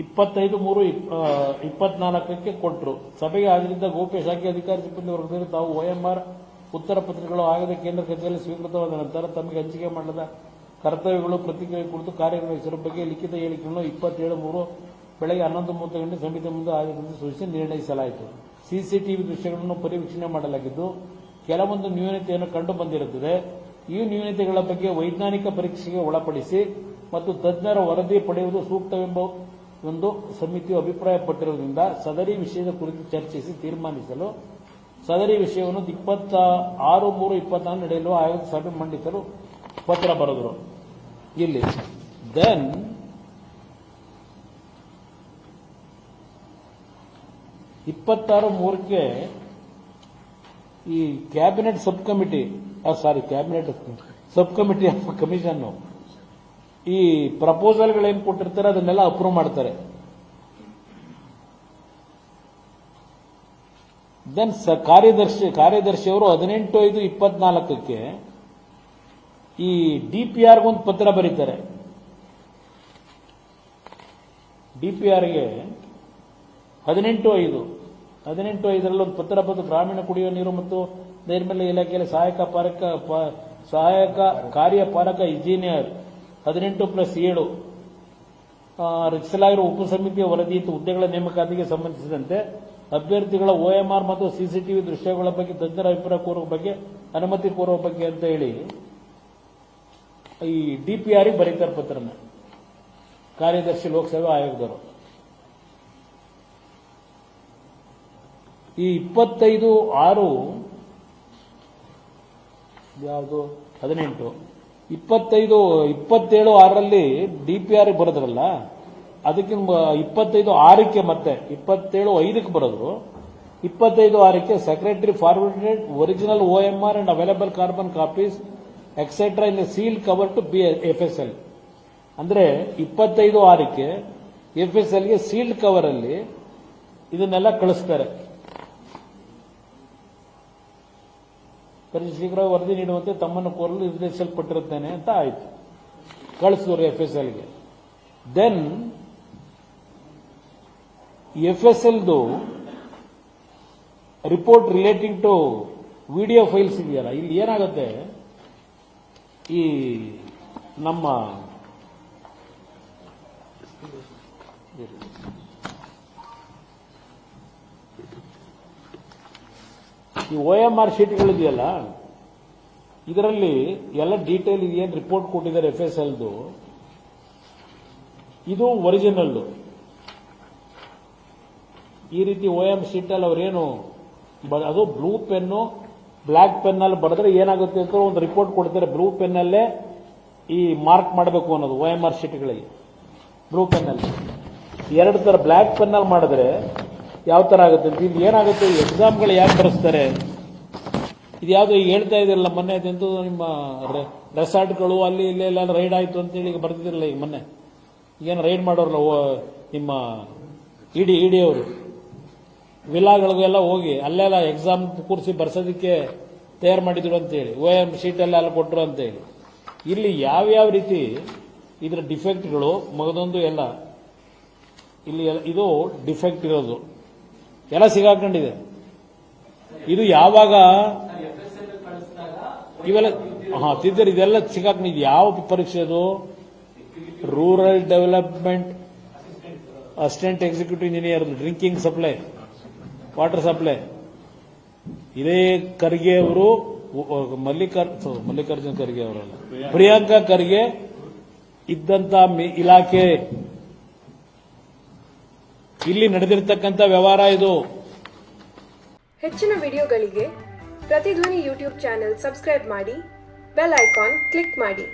25/3/24 ಕೊಟ್ಟರು. ಸಭೆಗೆ ಹಾಜರಿದ್ದ ಗೋಪ್ಯ ಶಾಖೆ ಅಧಿಕಾರಿ ಸಿಬ್ಬಂದಿ ವರ್ಗದವರು ತಾವು OMR ಉತ್ತರ ಪತ್ರಿಕೆಗಳು ಆಗದ ಕೇಂದ್ರ ಕಚೇರಿಯಲ್ಲಿ ಸ್ವೀಕೃತವಾದ ನಂತರ ತಮಗೆ ಹಂಚಿಕೆ ಮಾಡದ ಕರ್ತವ್ಯಗಳು ಪ್ರತಿಕ್ರಿಯೆ ಕುರಿತು ಕಾರ್ಯನಿರ್ವಹಿಸಿರುವ ಬಗ್ಗೆ ಲಿಖಿತ ಹೇಳಿಕೆಯನ್ನು 27/3 ಬೆಳಗ್ಗೆ 11:30 ಗಂಟೆ ಸಮಿತಿ ಮುಂದೆ ಹಾಜರಿಸಿ ಸೂಚಿಸಿ ನಿರ್ಣಯಿಸಲಾಯಿತು. ಸಿಸಿಟಿವಿ ದೃಶ್ಯಗಳನ್ನು ಪರಿವೀಕ್ಷಣೆ ಮಾಡಲಾಗಿದ್ದು ಕೆಲವೊಂದು ನ್ಯೂನತೆಯನ್ನು ಕಂಡು ಬಂದಿರುತ್ತದೆ. ಈ ನ್ಯೂನತೆಗಳ ಬಗ್ಗೆ ವೈಜ್ಞಾನಿಕ ಪರೀಕ್ಷೆಗೆ ಒಳಪಡಿಸಿ ಮತ್ತು ತಜ್ಞರ ವರದಿ ಪಡೆಯುವುದು ಸೂಕ್ತವೆಂಬ ಒಂದು ಸಮಿತಿಯು ಅಭಿಪ್ರಾಯಪಟ್ಟಿರುವುದರಿಂದ ಸದರಿ ವಿಷಯದ ಕುರಿತು ಚರ್ಚಿಸಿ ತೀರ್ಮಾನಿಸಲು ಸದರಿ ವಿಷಯವನ್ನು 26/3/24 ನಡೆಯಲು ಆಯೋಗದ ಸಭೆ ಮಂಡಿಸಲು ಪತ್ರ ಬರೆದರು. ಇಲ್ಲಿ ದೆನ್ 26/3 ಈ cabinet sub committee of commission ಈ ಪ್ರಪೋಸಲ್ಗಳೇನು ಕೊಟ್ಟಿರ್ತಾರೆ ಅದನ್ನೆಲ್ಲ ಅಪ್ರೂವ್ ಮಾಡ್ತಾರೆ. ದೆನ್ ಕಾರ್ಯದರ್ಶಿಯವರು 18/5/24 ಈ DPR ಒಂದು ಪತ್ರ ಬರೀತಾರೆ. DPRಗೆ 18/5 ಒಂದು ಪತ್ರ ಬಂದು ಗ್ರಾಮೀಣ ಕುಡಿಯುವ ನೀರು ಮತ್ತು ನೈರ್ಮಲ್ಯ ಇಲಾಖೆಯಲ್ಲಿ ಸಹಾಯಕ ಕಾರ್ಯಪಾಲಕ ಇಂಜಿನಿಯರ್ 18+7 ರಚಿಸಲಾಗಿರುವ ಉಪಸಮಿತಿಯ ವರದಿ ಹುದ್ದೆಗಳ ನೇಮಕಾತಿಗೆ ಸಂಬಂಧಿಸಿದಂತೆ ಅಭ್ಯರ್ಥಿಗಳ OMR ಮತ್ತು CCTV ದೃಶ್ಯಗಳ ಬಗ್ಗೆ ತಜ್ಞರ ಅಭಿಪ್ರಾಯ ಕೋರುವ ಬಗ್ಗೆ ಅನುಮತಿ ಕೋರುವ ಬಗ್ಗೆ ಅಂತ ಹೇಳಿ ಈ DPR ಬರೀತಾರೆ ಪತ್ರನ ಕಾರ್ಯದರ್ಶಿ ಲೋಕಸೇವಾ ಆಯೋಗದವರು. ಈ 25/6 ಯಾವುದು 18 27/6 DPR ಬರೋದ್ರಲ್ಲ ಅದಕ್ಕೆ 25/6 ಮತ್ತೆ 27/5 ಬರೋದ್ರು. 25/6 secretary forwarded original OMR and available carbon copies etcetera in sealed cover to FSL. ಅಂದ್ರೆ 25/6 FSLಗೆ ಸೀಲ್ಡ್ ಕವರ್ ಅಲ್ಲಿ ಇದನ್ನೆಲ್ಲ ಕಳಿಸ್ತಾರೆ. ಶೀಘ್ರ ವರದಿ ನೀಡುವಂತೆ ತಮ್ಮನ್ನು ಕೋರಲು ನಿರ್ದೇಶಿಸಲ್ಪಟ್ಟಿರುತ್ತೇನೆ ಅಂತ ಆಯ್ತು, ಕಳಿಸಿದ್ರು FSLಗೆ. ದೆನ್ FSLದು report relating to video files ಇದೆಯಲ್ಲ, ಇಲ್ಲಿ ಏನಾಗುತ್ತೆ ಈ ನಮ್ಮ ಈ OMR ಶೀಟ್ಗಳಿದೆಯಲ್ಲ ಇದರಲ್ಲಿ ಎಲ್ಲ ಡೀಟೇಲ್ ಏನು ರಿಪೋರ್ಟ್ ಕೊಟ್ಟಿದ್ದಾರೆ FSLದು, ಇದು ಒರಿಜಿನಲ್. ಈ ರೀತಿ OM ಶೀಟಲ್ಲಿ ಅವರೇನು ಅದು ಬ್ಲೂ ಪೆನ್ನು ಬ್ಲ್ಯಾಕ್ ಪೆನ್ನಲ್ಲಿ ಬರೆದ್ರೆ ಏನಾಗುತ್ತೆ ಅಂತ ಒಂದು ರಿಪೋರ್ಟ್ ಕೊಡ್ತಾರೆ. ಬ್ಲೂ ಪೆನ್ನಲ್ಲೇ ಈ ಮಾರ್ಕ್ ಮಾಡಬೇಕು ಅನ್ನೋದು OMR ಶೀಟ್ಗಳಿಗೆ ಬ್ಲೂ ಪೆನ್ನಲ್ಲಿ. 2 ತರ ಬ್ಲ್ಯಾಕ್ ಪೆನ್ನಲ್ಲಿ ಮಾಡಿದ್ರೆ ಯಾವ ತರ ಆಗುತ್ತೆ ಅಂತ. ಇಲ್ಲಿ ಏನಾಗುತ್ತೆ, ಎಕ್ಸಾಮ್ಗಳು ಯಾಕೆ ಬರೆಸ್ತಾರೆ, ಇದ್ಯಾವುದೋ ಈಗ ಹೇಳ್ತಾ ಇದಿರಲ್ಲ ಮೊನ್ನೆ ಅದಂತೂ ನಿಮ್ಮ ರೆಸಾರ್ಟ್ಗಳು ಅಲ್ಲಿ ಇಲ್ಲೇ ಎಲ್ಲ ರೈಡ್ ಆಯ್ತು ಅಂತೇಳಿ ಈಗ ಬರ್ತಿದಿರಲ್ಲ. ಈಗ ಮೊನ್ನೆ ಏನು ರೈಡ್ ಮಾಡೋರಲ್ಲ ನಿಮ್ಮ ಇಡಿ ಅವರು ವಿಲಾಗಳಿಗೆಲ್ಲ ಹೋಗಿ ಅಲ್ಲೆಲ್ಲ ಎಕ್ಸಾಮ್ ಕೂರಿಸಿ ಬರ್ಸೋದಕ್ಕೆ ತಯಾರು ಮಾಡಿದ್ರು ಅಂತೇಳಿ OM ಶೀಟೆಲ್ಲ ಅಲ್ಲಿ ಕೊಟ್ಟರು ಅಂತೇಳಿ. ಇಲ್ಲಿ ಯಾವ್ಯಾವ ರೀತಿ ಇದರ ಡಿಫೆಕ್ಟ್ಗಳು ಮಗದೊಂದು ಎಲ್ಲ ಇಲ್ಲಿ ಇದು ಡಿಫೆಕ್ಟ್ ಇರೋದು ಎಲ್ಲ ಸಿಗಾಕೊಂಡಿದೆ. ಇದು ಯಾವಾಗ ಇವೆಲ್ಲ ತಿದ್ದರೆ ಇದೆಲ್ಲ ಸಿಗಾಕೊಂಡಿದೆ. ಯಾವ ಪರೀಕ್ಷೆ ಅದು? Rural development assistant executive engineer drinking supply water supply. ಇದೇ ಖರ್ಗೆ ಅವರು ಮಲ್ಲಿಕಾರ್ಜುನ್ ಖರ್ಗೆ ಅವರಲ್ಲ, ಪ್ರಿಯಾಂಕಾ ಖರ್ಗೆ ಇದ್ದಂತ ಇಲಾಖೆ ಇಲ್ಲಿ ನಡೆದಿರತಕ್ಕಂಥ ವ್ಯವಹಾರ ಇದು. ಹೆಚ್ಚಿನ ವಿಡಿಯೋಗಳಿಗೆ ಪ್ರತಿಧ್ವನಿ ಯೂಟ್ಯೂಬ್ ಚಾನೆಲ್ ಸಬ್ಸ್ಕ್ರೈಬ್ ಮಾಡಿ, ಬೆಲ್ ಐಕಾನ್ ಕ್ಲಿಕ್ ಮಾಡಿ.